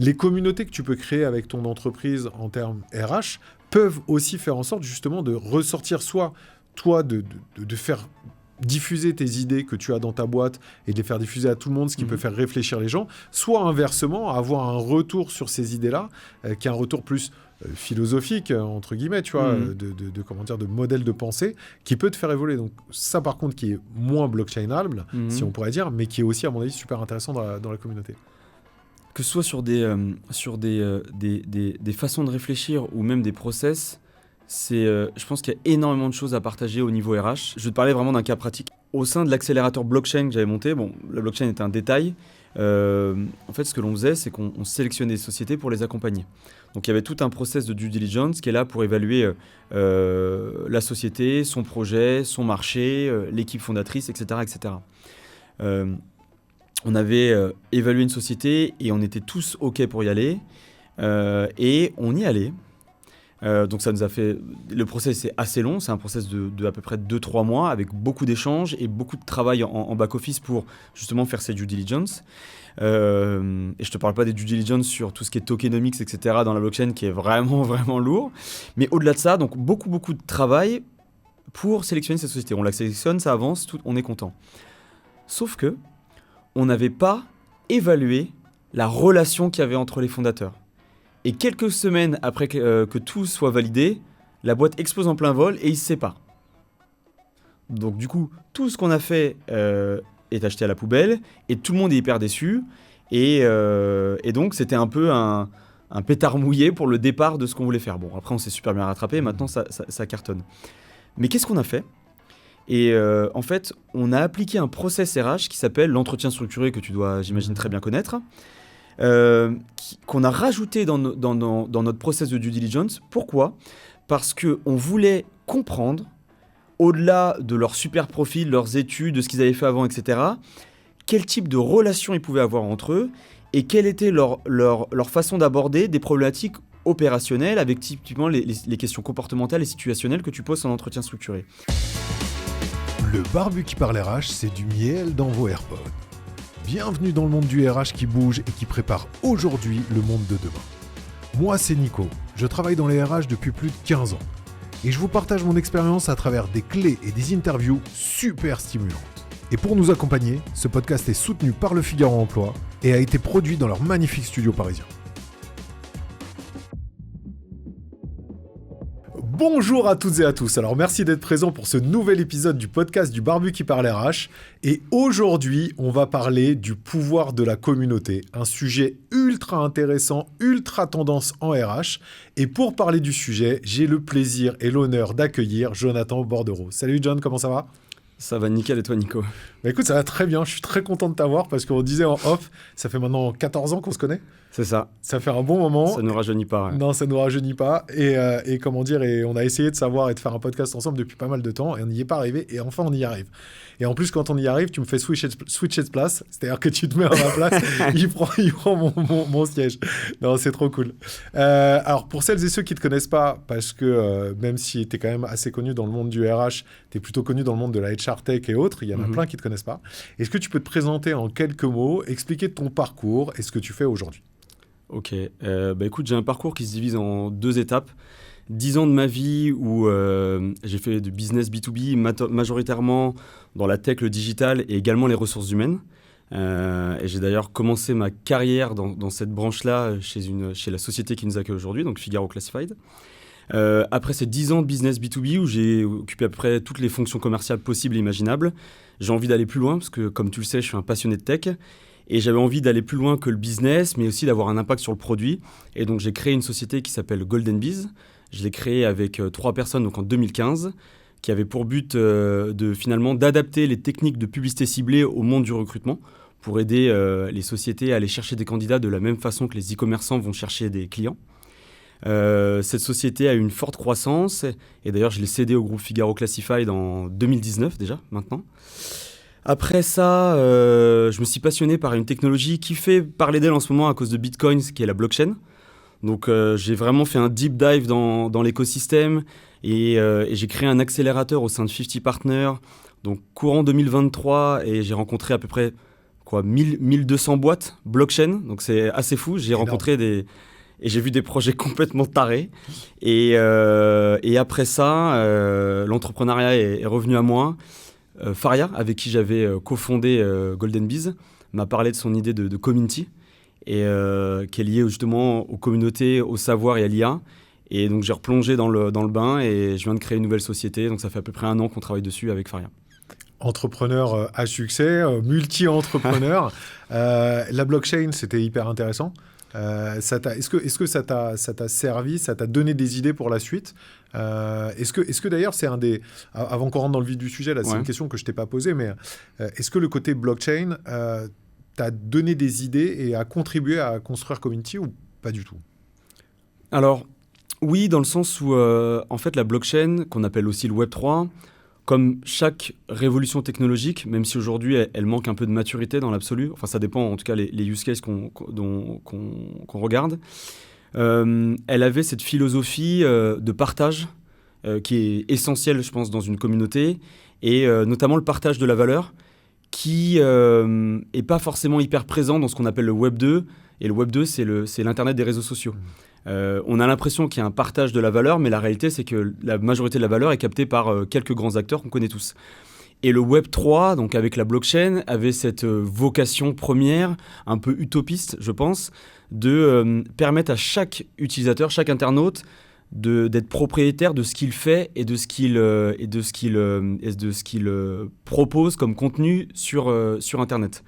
les communautés que tu peux créer avec ton entreprise en termes RH peuvent aussi faire en sorte justement de ressortir soit toi de faire diffuser tes idées que tu as dans ta boîte et de les faire diffuser à tout le monde, ce qui peut faire réfléchir les gens, soit inversement, avoir un retour sur ces idées-là, qui est un retour plus philosophique, entre guillemets, tu vois, de modèle de pensée, qui peut te faire évoluer. Donc ça, par contre, qui est moins blockchainable, si on pourrait dire, mais qui est aussi, à mon avis, super intéressant dans la communauté. Que ce soit sur des façons de réfléchir ou même des process, je pense qu'il y a énormément de choses à partager au niveau RH. Je vais te parler vraiment d'un cas pratique. Au sein de l'accélérateur blockchain que j'avais monté, la blockchain était un détail. En fait, ce que l'on faisait, c'est qu'on sélectionnait des sociétés pour les accompagner. Donc, il y avait tout un process de due diligence qui est là pour évaluer la société, son projet, son marché, l'équipe fondatrice, etc. etc. On avait évalué une société et on était tous OK pour y aller. Et on y allait. Donc ça nous a fait... Le process est assez long, c'est un process de à peu près 2-3 mois avec beaucoup d'échanges et beaucoup de travail en back-office pour justement faire ces due diligence. Et je te parle pas des due diligence sur tout ce qui est tokenomics, etc. dans la blockchain qui est vraiment, vraiment lourd. Mais au-delà de ça, donc beaucoup de travail pour sélectionner cette société. On la sélectionne, ça avance, on est content. Sauf que on n'avait pas évalué la relation qu'il y avait entre les fondateurs. Et quelques semaines après que tout soit validé, la boîte explose en plein vol et ils se séparent. Donc du coup, tout ce qu'on a fait est acheté à la poubelle et tout le monde est hyper déçu. Et donc c'était un peu un pétard mouillé pour le départ de ce qu'on voulait faire. Bon, après on s'est super bien rattrapé et maintenant ça cartonne. Mais qu'est-ce qu'on a fait ? Et en fait, on a appliqué un process RH qui s'appelle l'entretien structuré que tu dois, j'imagine, très bien connaître. Qu'on a rajouté dans notre process de due diligence. Pourquoi ? Parce qu'on voulait comprendre, au-delà de leur super profil, leurs études, de ce qu'ils avaient fait avant, etc., quel type de relation ils pouvaient avoir entre eux et quelle était leur façon d'aborder des problématiques opérationnelles avec typiquement les questions comportementales et situationnelles que tu poses en entretien structuré. Le Barbu qui parle RH, c'est du miel dans vos AirPods. Bienvenue dans le monde du RH qui bouge et qui prépare aujourd'hui le monde de demain. Moi, c'est Nico. Je travaille dans les RH depuis plus de 15 ans. Et je vous partage mon expérience à travers des clés et des interviews super stimulantes. Et pour nous accompagner, ce podcast est soutenu par Le Figaro Emploi et a été produit dans leur magnifique studio parisien. Bonjour à toutes et à tous, alors merci d'être présents pour ce nouvel épisode du podcast du Barbu qui parle RH. Et aujourd'hui, on va parler du pouvoir de la communauté, un sujet ultra intéressant, ultra tendance en RH. Et pour parler du sujet, j'ai le plaisir et l'honneur d'accueillir Jonathan Bordereau. Salut John, comment ça va ? Ça va nickel et toi Nico ? Bah écoute, ça va très bien, je suis très content de t'avoir parce qu'on disait en off, ça fait maintenant 14 ans qu'on se connaît. C'est ça. Ça fait un bon moment. Ça ne nous rajeunit pas. Ouais. Non, ça ne nous rajeunit pas. Et comment dire, et on a essayé de savoir et de faire un podcast ensemble depuis pas mal de temps et on n'y est pas arrivé et enfin on y arrive. Et en plus, quand on y arrive, tu me fais switcher de place, c'est-à-dire que tu te mets à ma place, il prend mon siège. Non, c'est trop cool. Alors, pour celles et ceux qui ne te connaissent pas, parce que même si tu es quand même assez connu dans le monde du RH, tu es plutôt connu dans le monde de la HR Tech et autres, il y en a plein qui ne te connaissent pas. Est-ce que tu peux te présenter en quelques mots, expliquer ton parcours et ce que tu fais aujourd'hui ? Ok, écoute, j'ai un parcours qui se divise en 2 étapes. 10 ans de ma vie où j'ai fait du business B2B majoritairement dans la tech, le digital et également les ressources humaines. Et j'ai d'ailleurs commencé ma carrière dans cette branche-là chez la société qui nous accueille aujourd'hui, donc Figaro Classified. Après ces 10 ans de business B2B où j'ai occupé à peu près toutes les fonctions commerciales possibles et imaginables, j'ai envie d'aller plus loin parce que, comme tu le sais, je suis un passionné de tech. Et j'avais envie d'aller plus loin que le business, mais aussi d'avoir un impact sur le produit. Et donc, j'ai créé une société qui s'appelle Golden Bees. Je l'ai créée avec 3 personnes donc en 2015, qui avait pour but finalement d'adapter les techniques de publicité ciblée au monde du recrutement pour aider les sociétés à aller chercher des candidats de la même façon que les e-commerçants vont chercher des clients. Cette société a eu une forte croissance. Et d'ailleurs, je l'ai cédée au groupe Figaro Classified en 2019 déjà, maintenant. Après ça, je me suis passionné par une technologie qui fait parler d'elle en ce moment à cause de Bitcoin, qui est la blockchain. Donc, j'ai vraiment fait un deep dive dans l'écosystème et j'ai créé un accélérateur au sein de 50 Partners, donc courant 2023, et j'ai rencontré à peu près 1200 boîtes blockchain, donc c'est assez fou. J'ai rencontré et j'ai vu des projets complètement tarés. Et après ça, l'entrepreneuriat est revenu à moi. Faria, avec qui j'avais cofondé Golden Bees, m'a parlé de son idée de community, et qui est liée justement aux communautés, au savoir et à l'IA. Et donc j'ai replongé dans le bain et je viens de créer une nouvelle société. Donc ça fait à peu près 1 an qu'on travaille dessus avec Faria. Entrepreneur à succès, multi-entrepreneur. La blockchain, c'était hyper intéressant. Est-ce que ça t'a servi, ça t'a donné des idées pour la suite? Est-ce que d'ailleurs c'est un des... Avant qu'on rentre dans le vif du sujet, là, c'est une question que je t'ai pas posée, mais est-ce que le côté blockchain t'a donné des idées et a contribué à construire Community ou pas du tout? Alors, oui, dans le sens où en fait la blockchain, qu'on appelle aussi le Web3, comme chaque révolution technologique, même si aujourd'hui elle manque un peu de maturité dans l'absolu, enfin ça dépend en tout cas les use cases qu'on regarde, elle avait cette philosophie de partage qui est essentielle, je pense, dans une communauté, et notamment le partage de la valeur qui n'est pas forcément hyper présent dans ce qu'on appelle le Web 2, et le Web 2 c'est l'Internet des réseaux sociaux. On a l'impression qu'il y a un partage de la valeur, mais la réalité, c'est que la majorité de la valeur est captée par quelques grands acteurs qu'on connaît tous. Et le Web 3, donc avec la blockchain, avait cette vocation première, un peu utopiste, je pense, de permettre à chaque utilisateur, chaque internaute, d'être propriétaire de ce qu'il fait et de ce qu'il propose comme contenu sur Internet.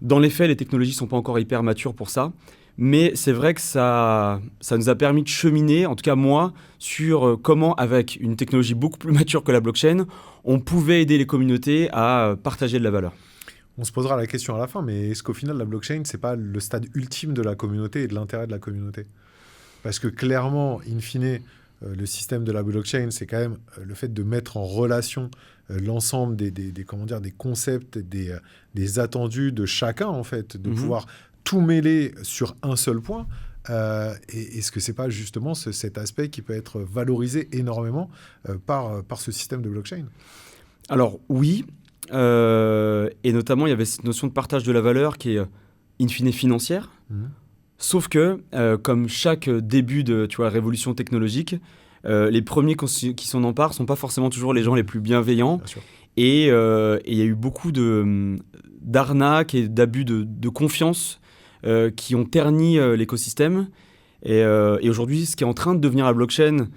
Dans les faits, les technologies ne sont pas encore hyper matures pour ça. Mais c'est vrai que ça nous a permis de cheminer, en tout cas moi, sur comment, avec une technologie beaucoup plus mature que la blockchain, on pouvait aider les communautés à partager de la valeur. On se posera la question à la fin, mais est-ce qu'au final, la blockchain, ce n'est pas le stade ultime de la communauté et de l'intérêt de la communauté? Parce que clairement, in fine, le système de la blockchain, c'est quand même le fait de mettre en relation l'ensemble des concepts, des attendus de chacun, en fait, de pouvoir tout mêler sur un seul point. Et est-ce que ce n'est pas justement cet aspect qui peut être valorisé énormément par ce système de blockchain? Alors oui, et notamment il y avait cette notion de partage de la valeur qui est in fine financière. Sauf que, comme chaque début de révolution technologique, les premiers qui s'en emparent ne sont pas forcément toujours les gens les plus bienveillants. Et il y a eu beaucoup d'arnaques et d'abus de confiance qui ont terni l'écosystème. Et aujourd'hui, ce qui est en train de devenir la blockchain,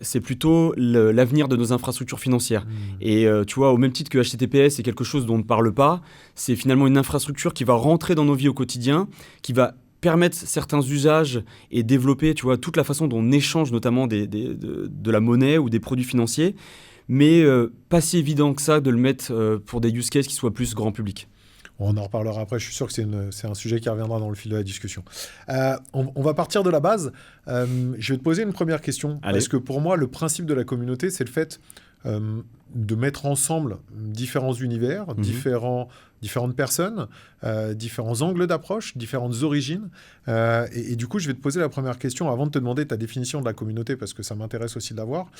c'est plutôt l'avenir de nos infrastructures financières. Et tu vois, au même titre que HTTPS, c'est quelque chose dont on ne parle pas. C'est finalement une infrastructure qui va rentrer dans nos vies au quotidien, qui va permettre certains usages et développer, tu vois, toute la façon dont on échange notamment de la monnaie ou des produits financiers, mais pas si évident que ça de le mettre pour des use cases qui soient plus grand public. On en reparlera après, je suis sûr que c'est un sujet qui reviendra dans le fil de la discussion. On va partir de la base. Je vais te poser une première question. Allez. Parce que pour moi, le principe de la communauté, c'est le fait de mettre ensemble différents univers, différentes personnes, différents angles d'approche, différentes origines. Et du coup, je vais te poser la première question avant de te demander ta définition de la communauté, parce que ça m'intéresse aussi de l'avoir.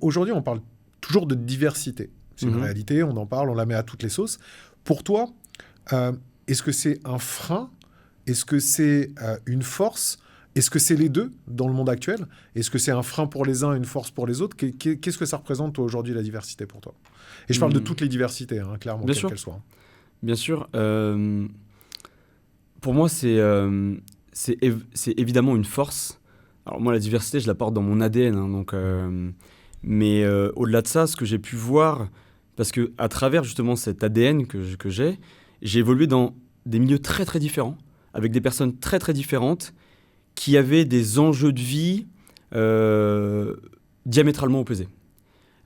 Aujourd'hui, on parle toujours de diversité. C'est une réalité, on en parle, on la met à toutes les sauces. Pour toi, est-ce que c'est un frein? Est-ce que c'est une force? Est-ce que c'est les deux dans le monde actuel? Est-ce que c'est un frein pour les uns et une force pour les autres? Qu'est-ce que ça représente, toi, aujourd'hui, la diversité pour toi? Et je parle de toutes les diversités, clairement, quelles qu'elles soient. Bien sûr. Pour moi, c'est évidemment une force. Alors moi, la diversité, je la porte dans mon ADN. Mais au-delà de ça, ce que j'ai pu voir... Parce qu'à travers justement cet ADN que j'ai évolué dans des milieux très très différents, avec des personnes très très différentes, qui avaient des enjeux de vie diamétralement opposés.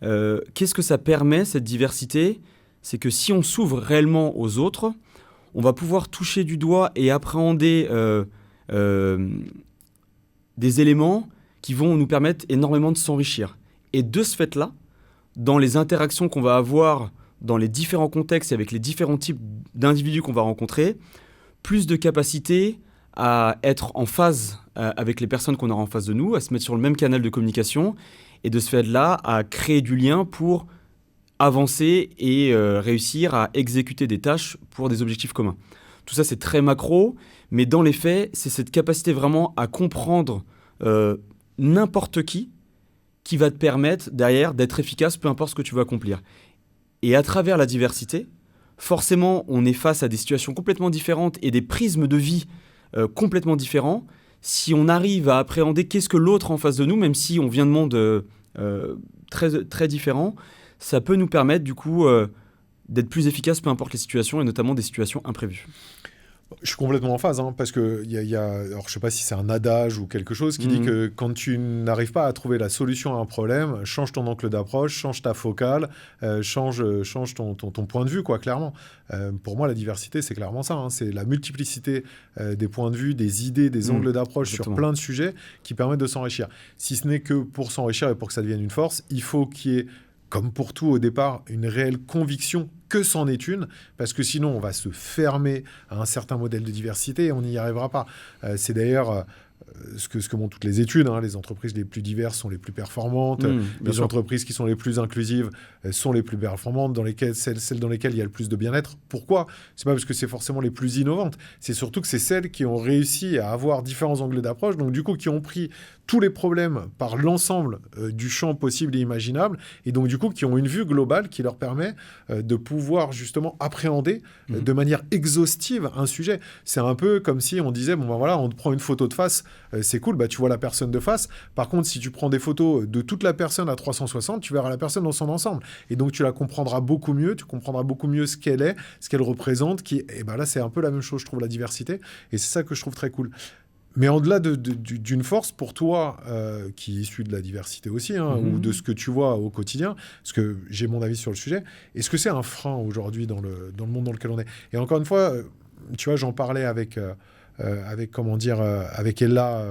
Qu'est-ce que ça permet, cette diversité? C'est que si on s'ouvre réellement aux autres, on va pouvoir toucher du doigt et appréhender des éléments qui vont nous permettre énormément de s'enrichir. Et de ce fait-là, dans les interactions qu'on va avoir dans les différents contextes et avec les différents types d'individus qu'on va rencontrer, plus de capacité à être en phase avec les personnes qu'on aura en face de nous, à se mettre sur le même canal de communication et de ce fait-là, à créer du lien pour avancer et réussir à exécuter des tâches pour des objectifs communs. Tout ça, c'est très macro, mais dans les faits, c'est cette capacité vraiment à comprendre n'importe qui va te permettre derrière d'être efficace, peu importe ce que tu veux accomplir. Et à travers la diversité, forcément, on est face à des situations complètement différentes et des prismes de vie complètement différents. Si on arrive à appréhender qu'est-ce que l'autre en face de nous, même si on vient de mondes très, très différents, ça peut nous permettre du coup d'être plus efficace, peu importe les situations, et notamment des situations imprévues. Je suis complètement en phase, parce que alors je ne sais pas si c'est un adage ou quelque chose qui dit que quand tu n'arrives pas à trouver la solution à un problème, change ton angle d'approche, change ta focale, change ton point de vue, quoi, clairement. Pour moi, la diversité, c'est clairement ça. C'est la multiplicité des points de vue, des idées, des angles d'approche sur plein de sujets qui permettent de s'enrichir. Si ce n'est que pour s'enrichir et pour que ça devienne une force, il faut qu'il y ait, comme pour tout au départ, une réelle conviction que c'en est une, parce que sinon on va se fermer à un certain modèle de diversité et on n'y arrivera pas. C'est d'ailleurs ce que montrent toutes les études. Les entreprises les plus diverses sont les plus performantes. Les entreprises qui sont les plus inclusives sont les plus performantes, celles dans lesquelles il y a le plus de bien-être. Pourquoi ? C'est pas parce que c'est forcément les plus innovantes. C'est surtout que c'est celles qui ont réussi à avoir différents angles d'approche, donc du coup qui ont pris tous les problèmes par l'ensemble du champ possible et imaginable, et donc du coup qui ont une vue globale qui leur permet de pouvoir justement appréhender de manière exhaustive un sujet. C'est un peu comme si on disait, on te prend une photo de face, c'est cool, tu vois la personne de face. Par contre, si tu prends des photos de toute la personne à 360, tu verras la personne dans son ensemble. Et donc tu la comprendras beaucoup mieux, tu comprendras beaucoup mieux ce qu'elle est, ce qu'elle représente, et là c'est un peu la même chose, je trouve, la diversité, et c'est ça que je trouve très cool. Mais au-delà d'une force, pour toi, qui est issue de la diversité aussi, ou de ce que tu vois au quotidien, parce que j'ai mon avis sur le sujet, est-ce que c'est un frein aujourd'hui dans le monde dans lequel on est ? Et encore une fois, tu vois, j'en parlais avec Ella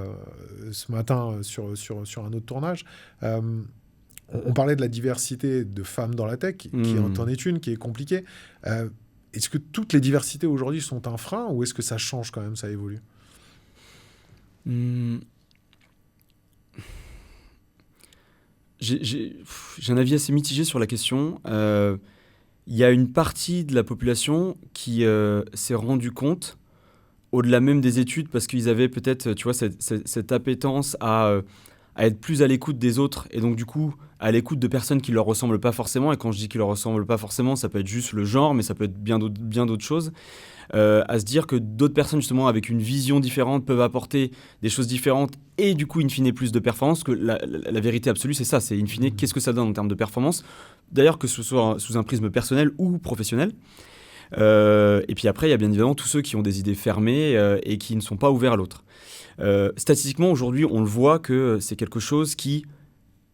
ce matin sur un autre tournage. On parlait de la diversité de femmes dans la tech, qui en est une, qui est compliquée. Est-ce que toutes les diversités aujourd'hui sont un frein, ou est-ce que ça change quand même, ça évolue ? J'ai un avis assez mitigé sur la question. Il y a une partie de la population qui s'est rendu compte, au-delà même des études, parce qu'ils avaient peut-être, tu vois, cette appétence à être plus à l'écoute des autres, et donc du coup à l'écoute de personnes qui leur ressemblent pas forcément. Et quand je dis qu'ils leur ressemblent pas forcément, ça peut être juste le genre, mais ça peut être bien d'autres choses. À se dire que d'autres personnes justement avec une vision différente peuvent apporter des choses différentes et du coup in fine plus de performance. Que la vérité absolue, c'est ça, c'est in fine qu'est-ce que ça donne en termes de performance, d'ailleurs que ce soit sous un prisme personnel ou professionnel. Et puis après il y a bien évidemment tous ceux qui ont des idées fermées et qui ne sont pas ouverts à l'autre. Statistiquement aujourd'hui on le voit que c'est quelque chose qui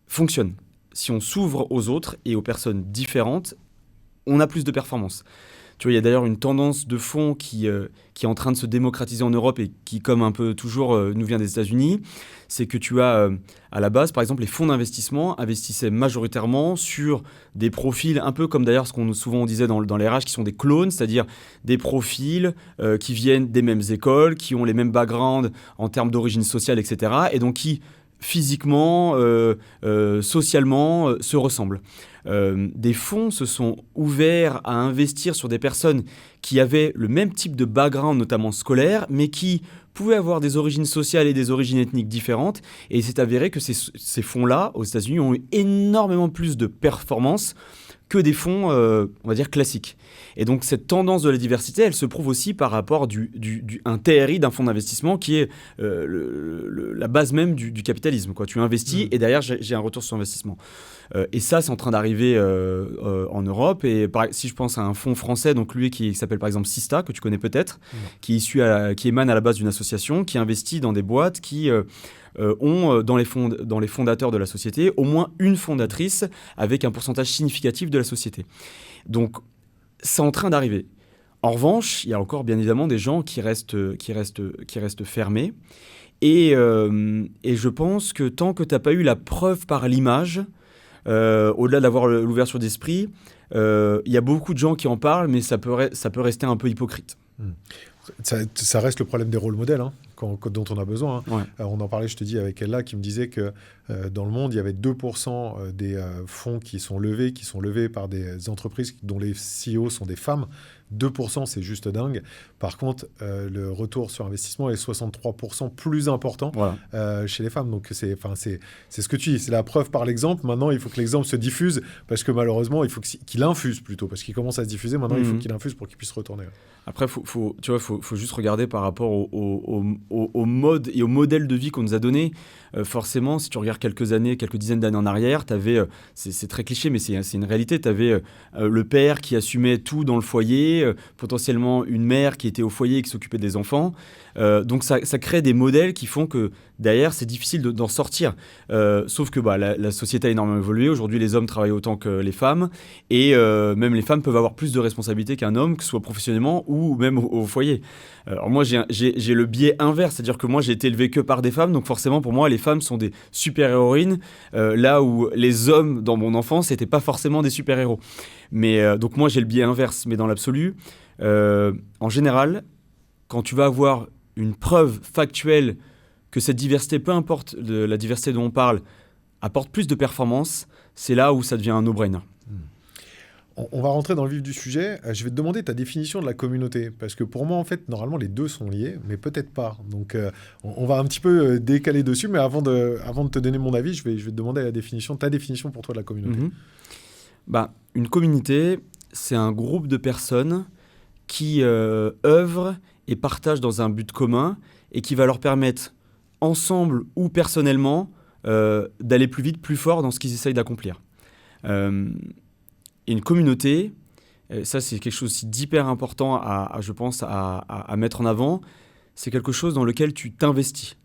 fonctionne. Si on s'ouvre aux autres et aux personnes différentes, on a plus de performance. Tu vois, il y a d'ailleurs une tendance de fond qui est en train de se démocratiser en Europe et qui, comme un peu toujours, nous vient des États-Unis. C'est que tu as, à la base, par exemple, les fonds d'investissement investissaient majoritairement sur des profils, un peu comme d'ailleurs ce qu'on souvent disait dans les RH, qui sont des clones, c'est-à-dire des profils qui viennent des mêmes écoles, qui ont les mêmes backgrounds en termes d'origine sociale, etc. Et donc qui, physiquement, socialement, se ressemblent. Des fonds se sont ouverts à investir sur des personnes qui avaient le même type de background, notamment scolaire, mais qui pouvaient avoir des origines sociales et des origines ethniques différentes. Et il s'est avéré que ces fonds-là, aux États-Unis, ont eu énormément plus de performance que des fonds, on va dire, classiques. Et donc, cette tendance de la diversité, elle se prouve aussi par rapport un TRI d'un fonds d'investissement qui est la base même du capitalisme, quoi. Tu investis et derrière, j'ai un retour sur investissement. Et ça, c'est en train d'arriver en Europe. Et si je pense à un fonds français, donc lui qui s'appelle par exemple Sista, que tu connais peut-être, qui émane à la base d'une association, qui investit dans des boîtes qui ont dans les fondateurs de la société au moins une fondatrice avec un pourcentage significatif de la société. Donc, c'est en train d'arriver. En revanche, il y a encore bien évidemment des gens qui restent fermés. Et je pense que tant que tu n'as pas eu la preuve par l'image, au-delà d'avoir l'ouverture d'esprit, il y a beaucoup de gens qui en parlent, mais ça peut rester un peu hypocrite. Ça reste le problème des rôles modèles. dont on a besoin. Hein. Ouais. On en parlait, je te dis, avec Ella, qui me disait que dans le monde, il y avait 2% des fonds qui sont levés par des entreprises dont les CEO sont des femmes. 2%, c'est juste dingue. Par contre, le retour sur investissement est 63% plus important chez les femmes. Donc, c'est ce que tu dis. C'est la preuve par l'exemple. Maintenant, il faut que l'exemple se diffuse parce que malheureusement, il faut qu'il infuse plutôt. Parce qu'il commence à se diffuser. Maintenant, il faut qu'il infuse pour qu'il puisse retourner. Après, faut juste regarder par rapport au mode et au modèle de vie qu'on nous a donné. Forcément, si tu regardes quelques dizaines d'années en arrière, c'est très cliché, mais c'est une réalité. Tu avais le père qui assumait tout dans le foyer, potentiellement une mère qui était au foyer et qui s'occupait des enfants. Donc ça crée des modèles qui font que derrière, c'est difficile d'en sortir. Sauf que la société a énormément évolué. Aujourd'hui, les hommes travaillent autant que les femmes. Et même les femmes peuvent avoir plus de responsabilités qu'un homme, que ce soit professionnellement ou même au foyer. Alors moi, j'ai le biais inverse. C'est-à-dire que moi, j'ai été élevé que par des femmes. Donc forcément, pour moi, les femmes sont des super-héroïnes. Là où les hommes, dans mon enfance, n'étaient pas forcément des super-héros. Mais donc moi, j'ai le biais inverse. Mais dans l'absolu, en général, quand tu vas avoir une preuve factuelle que cette diversité, peu importe la diversité dont on parle, apporte plus de performance, c'est là où ça devient un no-brainer. On va rentrer dans le vif du sujet. Je vais te demander ta définition de la communauté. Parce que pour moi, en fait, normalement, les deux sont liés, mais peut-être pas. Donc, on va un petit peu décaler dessus. Mais avant de te donner mon avis, je vais te demander ta définition pour toi de la communauté. Une communauté, c'est un groupe de personnes qui œuvrent et partagent dans un but commun et qui va leur permettre, ensemble ou personnellement, d'aller plus vite, plus fort dans ce qu'ils essayent d'accomplir. Et une communauté, ça c'est quelque chose aussi d'hyper important je pense, à mettre en avant, c'est quelque chose dans lequel tu t'investis.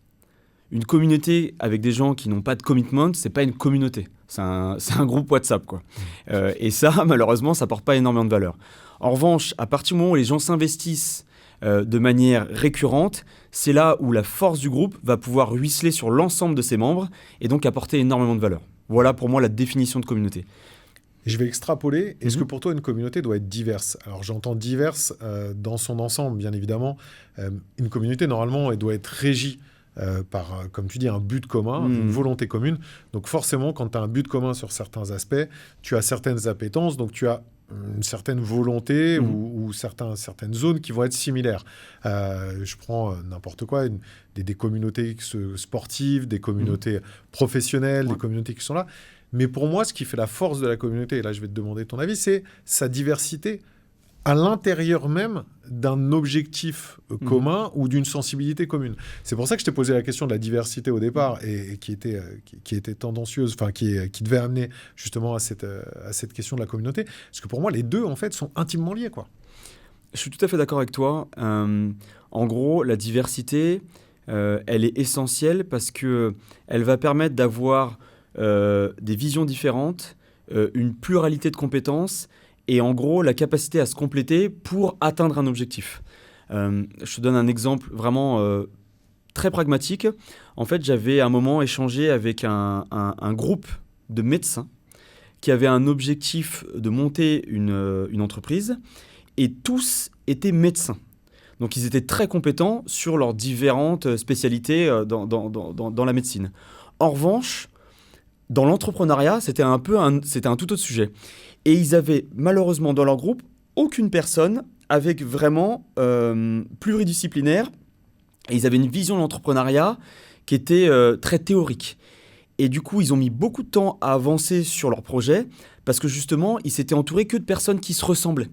Une communauté avec des gens qui n'ont pas de commitment, c'est pas une communauté, c'est un groupe WhatsApp, quoi. Et ça, malheureusement, ça porte pas énormément de valeur. En revanche, à partir du moment où les gens s'investissent de manière récurrente, c'est là où la force du groupe va pouvoir ruisseler sur l'ensemble de ses membres et donc apporter énormément de valeur. Voilà pour moi la définition de communauté. Je vais extrapoler. Est-ce que pour toi, une communauté doit être diverse ? Alors, j'entends diverse dans son ensemble, bien évidemment. Une communauté, normalement, elle doit être régie par, comme tu dis, un but commun, une volonté commune. Donc, forcément, quand tu as un but commun sur certains aspects, tu as certaines appétences, donc tu as une certaine volonté ou certaines zones qui vont être similaires. Je prends n'importe quoi, des communautés sportives, des communautés professionnelles, des communautés qui sont là. Mais pour moi, ce qui fait la force de la communauté, et là je vais te demander ton avis, c'est sa diversité à l'intérieur même d'un objectif commun ou d'une sensibilité commune. C'est pour ça que je t'ai posé la question de la diversité au départ et qui était tendancieuse, enfin qui devait amener justement à cette question de la communauté. Parce que pour moi, les deux, en fait, sont intimement liés, quoi. Je suis tout à fait d'accord avec toi. En gros, la diversité, elle est essentielle parce qu'elle va permettre d'avoir des visions différentes, une pluralité de compétences et en gros la capacité à se compléter pour atteindre un objectif. Je te donne un exemple vraiment très pragmatique. En fait, j'avais à un moment échangé avec un groupe de médecins qui avait un objectif de monter une entreprise et tous étaient médecins. Donc ils étaient très compétents sur leurs différentes spécialités dans la médecine. En revanche, dans l'entrepreneuriat, c'était un tout autre sujet. Et ils avaient malheureusement dans leur groupe aucune personne avec vraiment pluridisciplinaire. Et ils avaient une vision de l'entrepreneuriat qui était très théorique. Et du coup, ils ont mis beaucoup de temps à avancer sur leur projet parce que justement, ils s'étaient entourés que de personnes qui se ressemblaient.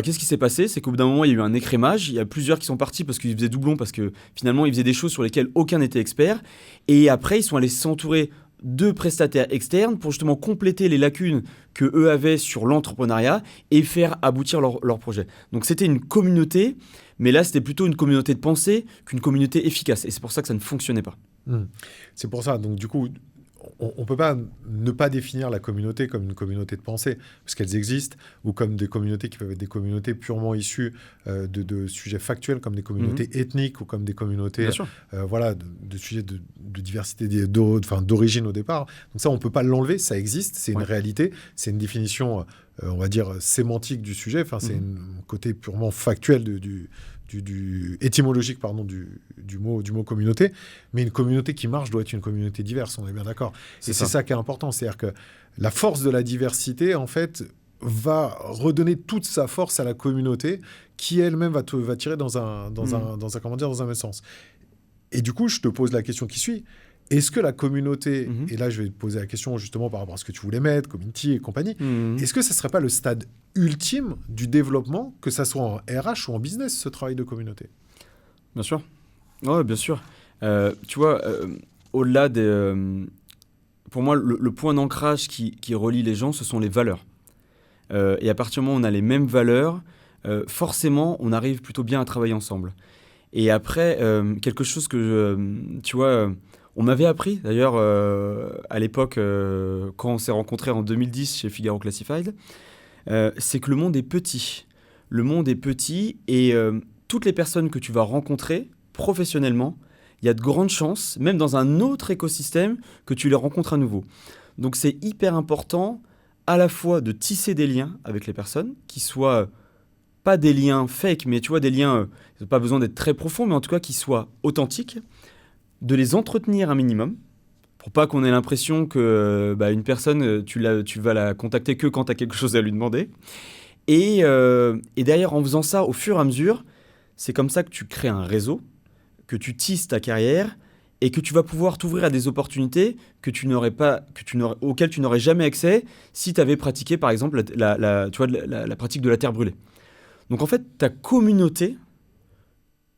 Qu'est-ce qui s'est passé ? C'est qu'au bout d'un moment, il y a eu un écrémage. Il y a plusieurs qui sont partis parce qu'ils faisaient doublon, parce que finalement, ils faisaient des choses sur lesquelles aucun n'était expert. Et après, ils sont allés s'entourer de prestataires externes pour justement compléter les lacunes qu'eux avaient sur l'entrepreneuriat et faire aboutir leur projet. Donc, c'était une communauté, mais là, c'était plutôt une communauté de pensée qu'une communauté efficace. Et c'est pour ça que ça ne fonctionnait pas. C'est pour ça. Donc, du coup, on ne peut pas ne pas définir la communauté comme une communauté de pensée, parce qu'elles existent, ou comme des communautés qui peuvent être des communautés purement issues de sujets factuels, comme des communautés ethniques, ou comme des communautés de sujets de diversité d'origine au départ. Donc ça, on ne peut pas l'enlever, ça existe, c'est une réalité, c'est une définition, on va dire, sémantique du sujet, c'est un côté purement factuel du étymologique du mot communauté, mais une communauté qui marche doit être une communauté diverse, on est bien d'accord. C'est ça qui est important, c'est-à-dire que la force de la diversité, en fait, va redonner toute sa force à la communauté qui elle-même va tirer dans un même sens. Et du coup, je te pose la question qui suit. Est-ce que la communauté, et là je vais te poser la question justement par rapport à ce que tu voulais mettre, community et compagnie, est-ce que ça ne serait pas le stade ultime du développement, que ça soit en RH ou en business, ce travail de communauté? Bien sûr. Ouais, bien sûr. Tu vois, au-delà des... pour moi, le point d'ancrage qui relie les gens, ce sont les valeurs. Et à partir du moment où on a les mêmes valeurs, forcément, on arrive plutôt bien à travailler ensemble. Et après, quelque chose que, tu vois, on m'avait appris, d'ailleurs, à l'époque, quand on s'est rencontrés en 2010 chez Figaro Classified, c'est que le monde est petit. Le monde est petit et toutes les personnes que tu vas rencontrer professionnellement, il y a de grandes chances, même dans un autre écosystème, que tu les rencontres à nouveau. Donc c'est hyper important à la fois de tisser des liens avec les personnes, qui soient pas des liens fake, mais tu vois, des liens, ils n'ont pas besoin d'être très profonds, mais en tout cas qui soient authentiques, de les entretenir un minimum, pour pas qu'on ait l'impression que une personne, tu vas la contacter que quand tu as quelque chose à lui demander. Et derrière, en faisant ça au fur et à mesure, c'est comme ça que tu crées un réseau, que tu tisses ta carrière et que tu vas pouvoir t'ouvrir à des opportunités auxquelles tu n'aurais jamais accès si tu avais pratiqué, par exemple, la pratique de la terre brûlée. Donc en fait, ta communauté,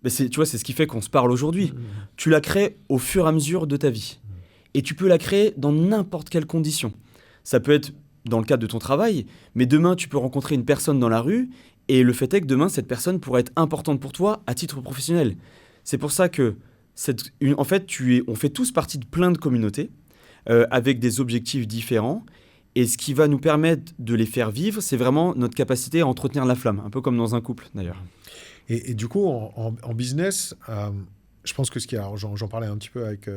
c'est ce qui fait qu'on se parle aujourd'hui. Tu la crées au fur et à mesure de ta vie. Et tu peux la créer dans n'importe quelle condition. Ça peut être dans le cadre de ton travail, mais demain, tu peux rencontrer une personne dans la rue et le fait est que demain, cette personne pourrait être importante pour toi à titre professionnel. C'est pour ça que, en fait, on fait tous partie de plein de communautés avec des objectifs différents. Et ce qui va nous permettre de les faire vivre, c'est vraiment notre capacité à entretenir la flamme, un peu comme dans un couple d'ailleurs. Et du coup, en business, je pense que j'en parlais un petit peu avec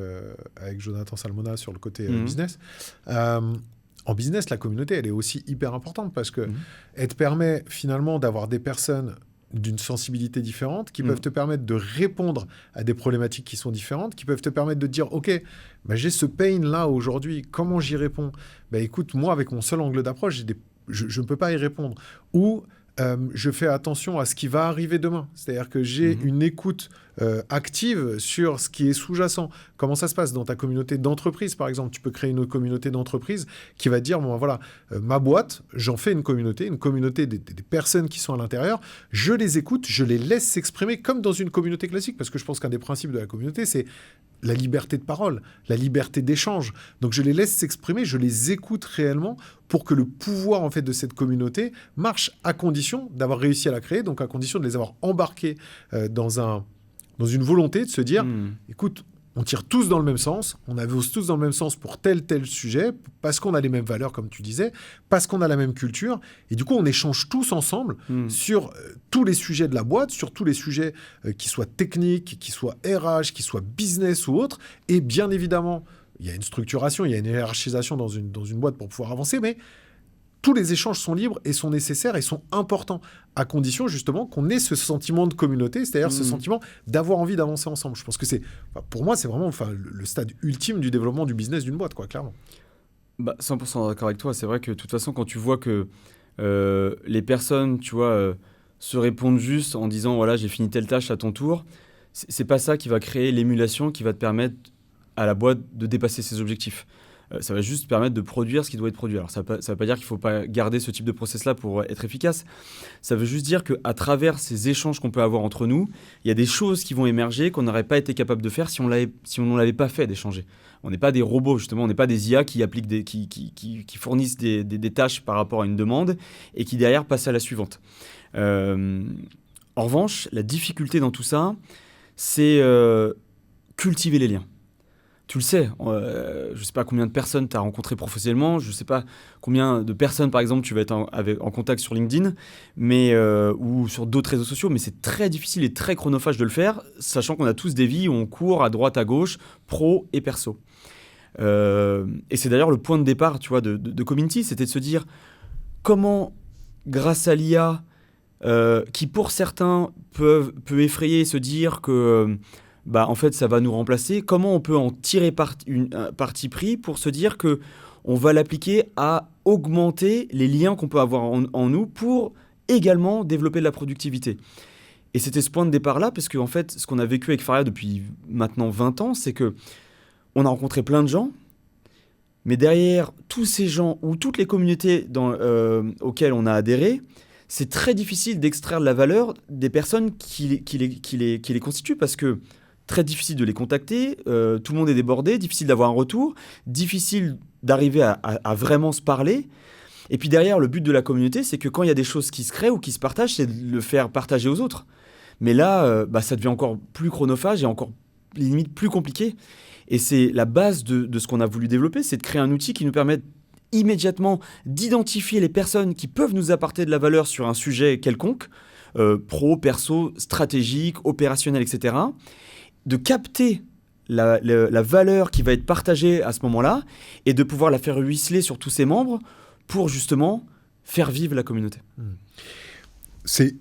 Jonathan Salmona sur le côté business. En business, la communauté, elle est aussi hyper importante parce qu'elle te permet finalement d'avoir des personnes d'une sensibilité différente, qui peuvent te permettre de répondre à des problématiques qui sont différentes, qui peuvent te permettre de dire, OK, j'ai ce pain-là aujourd'hui, comment j'y réponds? Écoute, moi, avec mon seul angle d'approche, je ne peux pas y répondre. Ou je fais attention à ce qui va arriver demain. C'est-à-dire que j'ai une écoute active sur ce qui est sous-jacent. Comment ça se passe dans ta communauté d'entreprise, par exemple? Tu peux créer une communauté d'entreprise qui va dire, ma boîte, j'en fais une communauté des personnes qui sont à l'intérieur. Je les écoute, je les laisse s'exprimer comme dans une communauté classique, parce que je pense qu'un des principes de la communauté, c'est la liberté de parole, la liberté d'échange. Donc je les laisse s'exprimer, je les écoute réellement pour que le pouvoir en fait de cette communauté marche, à condition d'avoir réussi à la créer, donc à condition de les avoir embarqués dans une volonté de se dire, écoute, on tire tous dans le même sens, on avance tous dans le même sens pour tel sujet, parce qu'on a les mêmes valeurs, comme tu disais, parce qu'on a la même culture, et du coup, on échange tous ensemble sur tous les sujets de la boîte, sur tous les sujets qui soient techniques, qui soient RH, qui soient business ou autres, et bien évidemment, il y a une structuration, il y a une hiérarchisation dans une boîte pour pouvoir avancer, mais tous les échanges sont libres et sont nécessaires et sont importants, à condition justement qu'on ait ce sentiment de communauté, c'est-à-dire ce sentiment d'avoir envie d'avancer ensemble. Je pense que pour moi, c'est vraiment le stade ultime du développement du business d'une boîte, quoi, clairement. 100% d'accord avec toi. C'est vrai que de toute façon, quand tu vois que les personnes, tu vois, se répondent juste en disant, voilà, j'ai fini telle tâche à ton tour, c'est pas ça qui va créer l'émulation qui va te permettre à la boîte de dépasser ses objectifs. Ça va juste permettre de produire ce qui doit être produit. Alors ça veut pas dire qu'il ne faut pas garder ce type de process-là pour être efficace. Ça veut juste dire qu'à travers ces échanges qu'on peut avoir entre nous, il y a des choses qui vont émerger qu'on n'aurait pas été capable de faire si on ne l'avait pas fait d'échanger. On n'est pas des robots, justement, on n'est pas des IA qui appliquent qui fournissent des tâches par rapport à une demande et qui derrière passent à la suivante. En revanche, la difficulté dans tout ça, c'est cultiver les liens. Tu le sais, je ne sais pas combien de personnes tu as rencontrées professionnellement, je ne sais pas combien de personnes, par exemple, tu vas être en contact sur LinkedIn ou sur d'autres réseaux sociaux, mais c'est très difficile et très chronophage de le faire, sachant qu'on a tous des vies où on court à droite, à gauche, pro et perso. Et c'est d'ailleurs le point de départ, tu vois, de Community, c'était de se dire comment, grâce à l'IA, qui pour certains peut effrayer et se dire que en fait ça va nous remplacer. Comment on peut en tirer parti pris pour se dire que on va l'appliquer à augmenter les liens qu'on peut avoir en nous pour également développer de la productivité. Et c'était ce point de départ-là, parce qu'en fait, ce qu'on a vécu avec Faria depuis maintenant 20 ans, c'est que on a rencontré plein de gens, mais derrière tous ces gens ou toutes les communautés auxquelles on a adhéré, c'est très difficile d'extraire de la valeur des personnes qui les constituent, parce que très difficile de les contacter, tout le monde est débordé, difficile d'avoir un retour, difficile d'arriver à vraiment se parler. Et puis derrière, le but de la communauté, c'est que quand il y a des choses qui se créent ou qui se partagent, c'est de le faire partager aux autres. Mais là, ça devient encore plus chronophage et encore limite plus compliqué. Et c'est la base de ce qu'on a voulu développer, c'est de créer un outil qui nous permette immédiatement d'identifier les personnes qui peuvent nous apporter de la valeur sur un sujet quelconque, pro, perso, stratégique, opérationnel, etc., de capter la valeur qui va être partagée à ce moment-là et de pouvoir la faire ruisseler sur tous ses membres pour justement faire vivre la communauté. C'est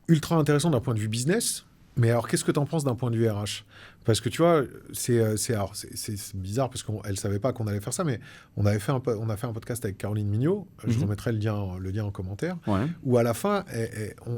ultra intéressant d'un point de vue business, mais alors qu'est-ce que tu en penses d'un point de vue RH ? Parce que tu vois, c'est bizarre parce qu'elle ne savait pas qu'on allait faire ça, mais on a fait un podcast avec Caroline Mignot, je remettrai le lien en commentaire, où à la fin,